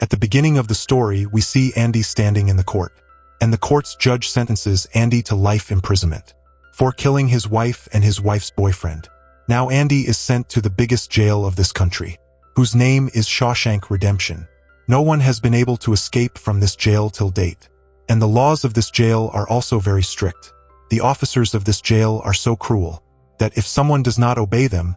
At the beginning of the story, we see Andy standing in the court, and the court's judge sentences Andy to life imprisonment for killing his wife and his wife's boyfriend. Now Andy is sent to the biggest jail of this country, whose name is Shawshank Redemption. No one has been able to escape from this jail till date, and the laws of this jail are also very strict. The officers of this jail are so cruel that if someone does not obey them,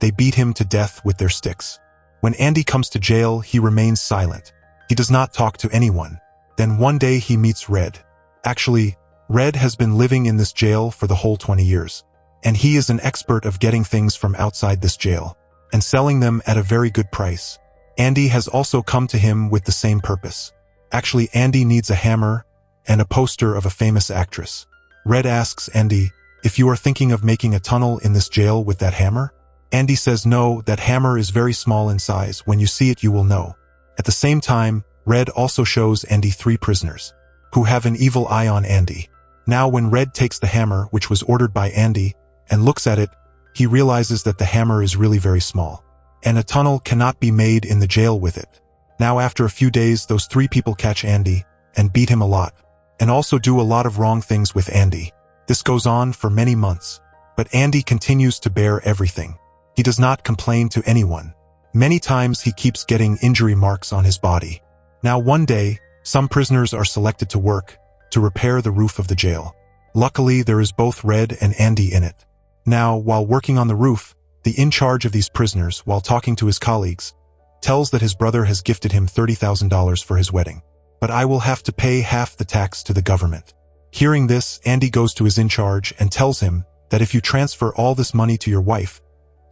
they beat him to death with their sticks. When Andy comes to jail, he remains silent. He does not talk to anyone. Then one day he meets Red. Actually, Red has been living in this jail for the whole 20 years, and he is an expert of getting things from outside this jail and selling them at a very good price. Andy has also come to him with the same purpose. Actually, Andy needs a hammer and a poster of a famous actress. Red asks Andy, if you are thinking of making a tunnel in this jail with that hammer? Andy says no, that hammer is very small in size. When you see it, you will know. At the same time, Red also shows Andy 3 prisoners who have an evil eye on Andy. Now when Red takes the hammer, which was ordered by Andy, and looks at it, he realizes that the hammer is really very small, and a tunnel cannot be made in the jail with it. Now after a few days, those 3 people catch Andy and beat him a lot, and also do a lot of wrong things with Andy. This goes on for many months, but Andy continues to bear everything. He does not complain to anyone. Many times he keeps getting injury marks on his body. Now one day, some prisoners are selected to work to repair the roof of the jail. Luckily, there is both Red and Andy in it. Now, while working on the roof, the in charge of these prisoners, while talking to his colleagues, tells that his brother has gifted him $30,000 for his wedding. But I will have to pay half the tax to the government. Hearing this, Andy goes to his in charge and tells him that if you transfer all this money to your wife,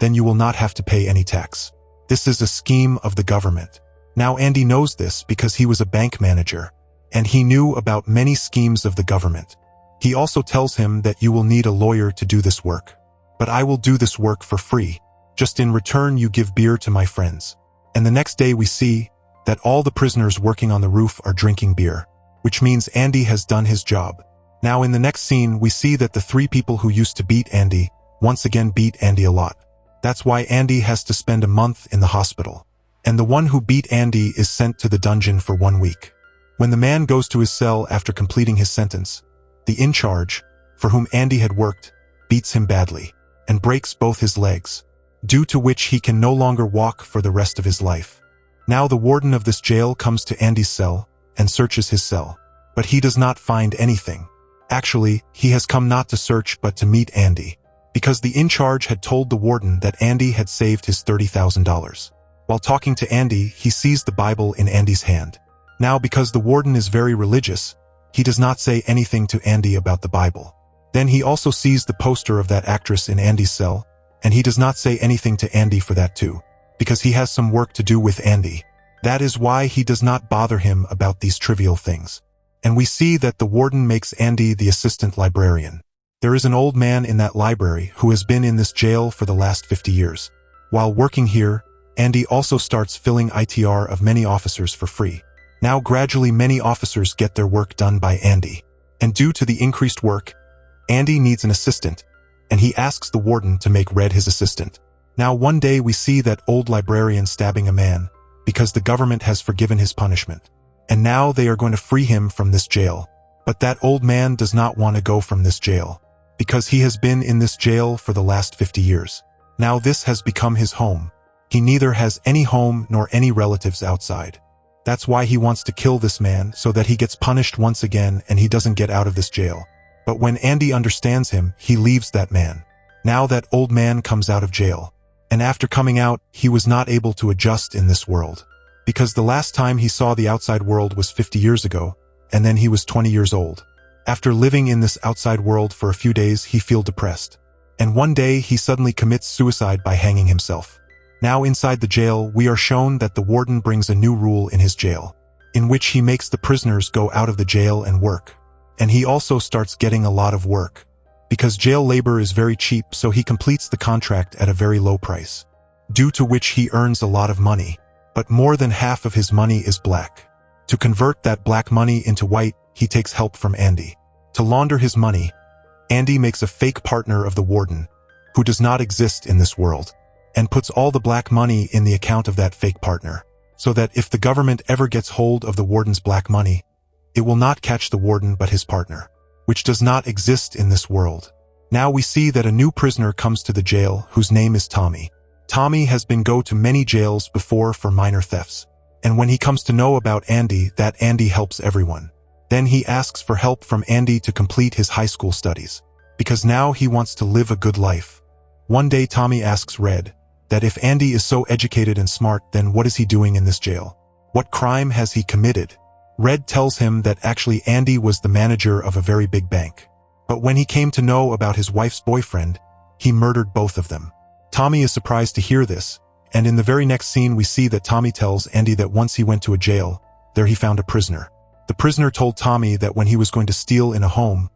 then you will not have to pay any tax. This is a scheme of the government. Now Andy knows this because he was a bank manager, and he knew about many schemes of the government. He also tells him that you will need a lawyer to do this work. But I will do this work for free. Just in return, you give beer to my friends. And the next day we see that all the prisoners working on the roof are drinking beer, which means Andy has done his job. Now in the next scene, we see that the 3 people who used to beat Andy once again beat Andy a lot. That's why Andy has to spend a month in the hospital. And the one who beat Andy is sent to the dungeon for 1 week. When the man goes to his cell after completing his sentence, the in charge, for whom Andy had worked, beats him badly and breaks both his legs, due to which he can no longer walk for the rest of his life. Now the warden of this jail comes to Andy's cell and searches his cell, but he does not find anything. Actually, he has come not to search but to meet Andy, because the in charge had told the warden that Andy had saved his $30,000. While talking to Andy, he sees the Bible in Andy's hand. Now because the warden is very religious, he does not say anything to Andy about the Bible. Then he also sees the poster of that actress in Andy's cell, and he does not say anything to Andy for that too, because he has some work to do with Andy. That is why he does not bother him about these trivial things. And we see that the warden makes Andy the assistant librarian. There is an old man in that library who has been in this jail for the last 50 years. While working here, Andy also starts filling ITR of many officers for free. Now gradually many officers get their work done by Andy. And due to the increased work, Andy needs an assistant, and he asks the warden to make Red his assistant. Now one day we see that old librarian stabbing a man, because the government has forgiven his punishment. And now they are going to free him from this jail. But that old man does not want to go from this jail, because he has been in this jail for the last 50 years. Now this has become his home. He neither has any home nor any relatives outside. That's why he wants to kill this man, so that he gets punished once again and he doesn't get out of this jail. But when Andy understands him, he leaves that man. Now that old man comes out of jail. And after coming out, he was not able to adjust in this world. Because the last time he saw the outside world was 50 years ago, and then he was 20 years old. After living in this outside world for a few days, he feels depressed. And one day, he suddenly commits suicide by hanging himself. Now inside the jail, we are shown that the warden brings a new rule in his jail, in which he makes the prisoners go out of the jail and work. And he also starts getting a lot of work. Because jail labor is very cheap, so he completes the contract at a very low price, due to which he earns a lot of money. But more than half of his money is black. To convert that black money into white, he takes help from Andy. To launder his money, Andy makes a fake partner of the warden, who does not exist in this world, and puts all the black money in the account of that fake partner. so that if the government ever gets hold of the warden's black money, it will not catch the warden but his partner, which does not exist in this world. Now we see that a new prisoner comes to the jail whose name is Tommy. Tommy has been go to many jails before for minor thefts, and when he comes to know about Andy, that Andy helps everyone. Then he asks for help from Andy to complete his high school studies, because now he wants to live a good life. One day Tommy asks Red that if Andy is so educated and smart, then what is he doing in this jail? What crime has he committed? Red tells him that actually Andy was the manager of a very big bank. But when he came to know about his wife's boyfriend, he murdered both of them. Tommy is surprised to hear this, and in the very next scene we see that Tommy tells Andy that once he went to a jail, there he found a prisoner. The prisoner told Tommy that when he was going to steal in a home,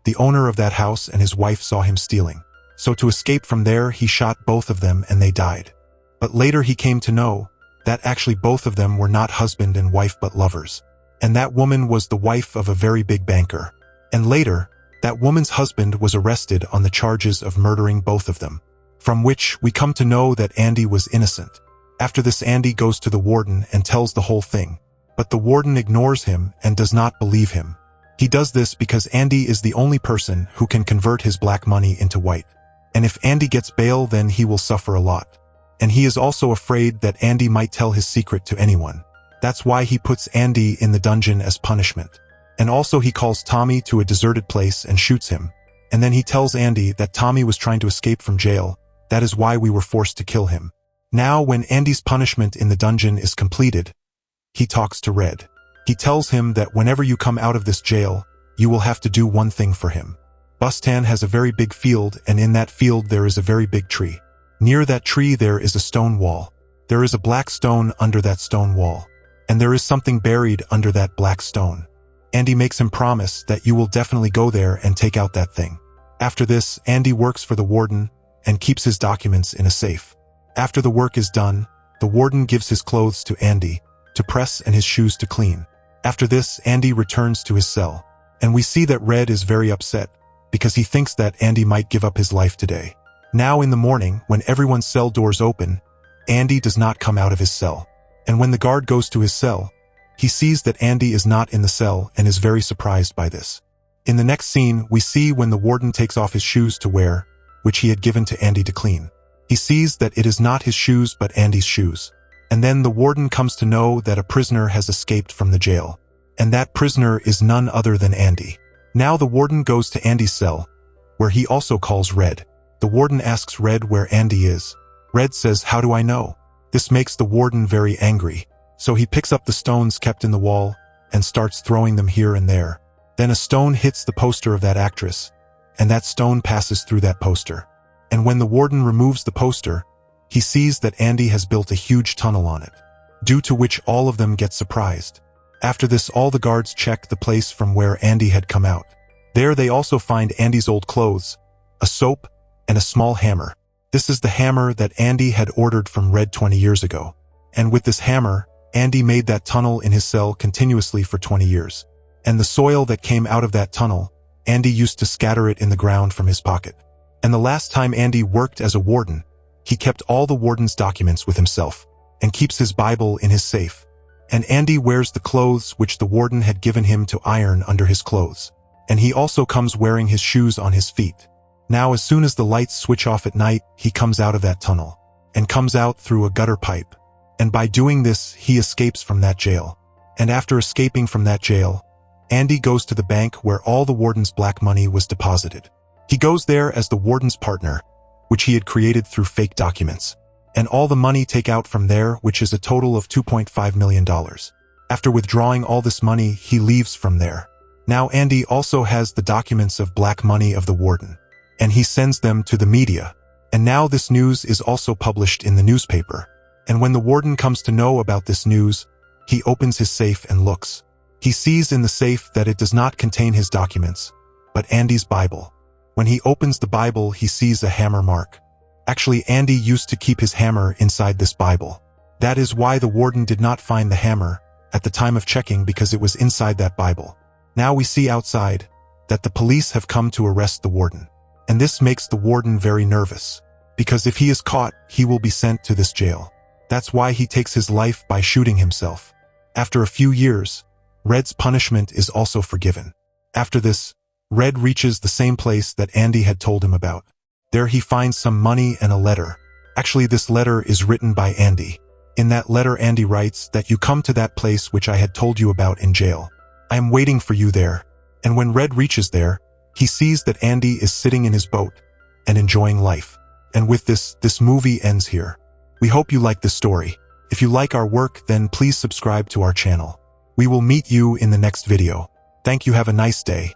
the owner of that house and his wife saw him stealing. So to escape from there, he shot both of them and they died. But later he came to know that actually both of them were not husband and wife but lovers. And that woman was the wife of a very big banker. And later, that woman's husband was arrested on the charges of murdering both of them, from which we come to know that Andy was innocent. After this, Andy goes to the warden and tells the whole thing, but the warden ignores him and does not believe him. He does this because Andy is the only person who can convert his black money into white. And if Andy gets bail, then he will suffer a lot. And he is also afraid that Andy might tell his secret to anyone. That's why he puts Andy in the dungeon as punishment. And also he calls Tommy to a deserted place and shoots him. And then he tells Andy that Tommy was trying to escape from jail. That is why we were forced to kill him. Now when Andy's punishment in the dungeon is completed, he talks to Red. He tells him that whenever you come out of this jail, you will have to do one thing for him. Bustan has a very big field, and in that field there is a very big tree. Near that tree there is a stone wall. There is a black stone under that stone wall. And there is something buried under that black stone. Andy makes him promise that you will definitely go there and take out that thing. After this, Andy works for the warden and keeps his documents in a safe. After the work is done, the warden gives his clothes to Andy to press and his shoes to clean. After this, Andy returns to his cell, and we see that Red is very upset because he thinks that Andy might give up his life today. Now in the morning, when everyone's cell doors open, Andy does not come out of his cell. And when the guard goes to his cell, he sees that Andy is not in the cell and is very surprised by this. In the next scene, we see when the warden takes off his shoes to wear, which he had given to Andy to clean. He sees that it is not his shoes but Andy's shoes. And then the warden comes to know that a prisoner has escaped from the jail. And that prisoner is none other than Andy. Now the warden goes to Andy's cell, where he also calls Red. The warden asks Red where Andy is. Red says, "How do I know?" This makes the warden very angry. So he picks up the stones kept in the wall and starts throwing them here and there. Then a stone hits the poster of that actress, and that stone passes through that poster. And when the warden removes the poster, he sees that Andy has built a huge tunnel on it, due to which all of them get surprised. After this, all the guards check the place from where Andy had come out. There they also find Andy's old clothes, a soap, and a small hammer. This is the hammer that Andy had ordered from Red 20 years ago. And with this hammer, Andy made that tunnel in his cell continuously for 20 years. And the soil that came out of that tunnel, Andy used to scatter it in the ground from his pocket. And the last time Andy worked as a warden, he kept all the warden's documents with himself, and keeps his Bible in his safe. And Andy wears the clothes which the warden had given him to iron under his clothes. And he also comes wearing his shoes on his feet. Now as soon as the lights switch off at night, he comes out of that tunnel, and comes out through a gutter pipe. And by doing this, he escapes from that jail. And after escaping from that jail, Andy goes to the bank where all the warden's black money was deposited. He goes there as the warden's partner, which he had created through fake documents. And all the money take out from there, which is a total of $2.5 million. After withdrawing all this money, he leaves from there. Now Andy also has the documents of black money of the warden, and he sends them to the media. And now this news is also published in the newspaper. And when the warden comes to know about this news, he opens his safe and looks. He sees in the safe that it does not contain his documents, but Andy's Bible. When he opens the Bible, he sees a hammer mark. Actually, Andy used to keep his hammer inside this Bible. That is why the warden did not find the hammer at the time of checking, because it was inside that Bible. Now we see outside that the police have come to arrest the warden. And this makes the warden very nervous, because if he is caught, he will be sent to this jail. That's why he takes his life by shooting himself. After a few years, Red's punishment is also forgiven. After this, Red reaches the same place that Andy had told him about. There he finds some money and a letter. Actually, this letter is written by Andy. In that letter, Andy writes that you come to that place which I had told you about in jail. I am waiting for you there. And when Red reaches there, he sees that Andy is sitting in his boat and enjoying life. And with this movie ends here. We hope you like this story. If you like our work, then please subscribe to our channel. We will meet you in the next video. Thank you. Have a nice day.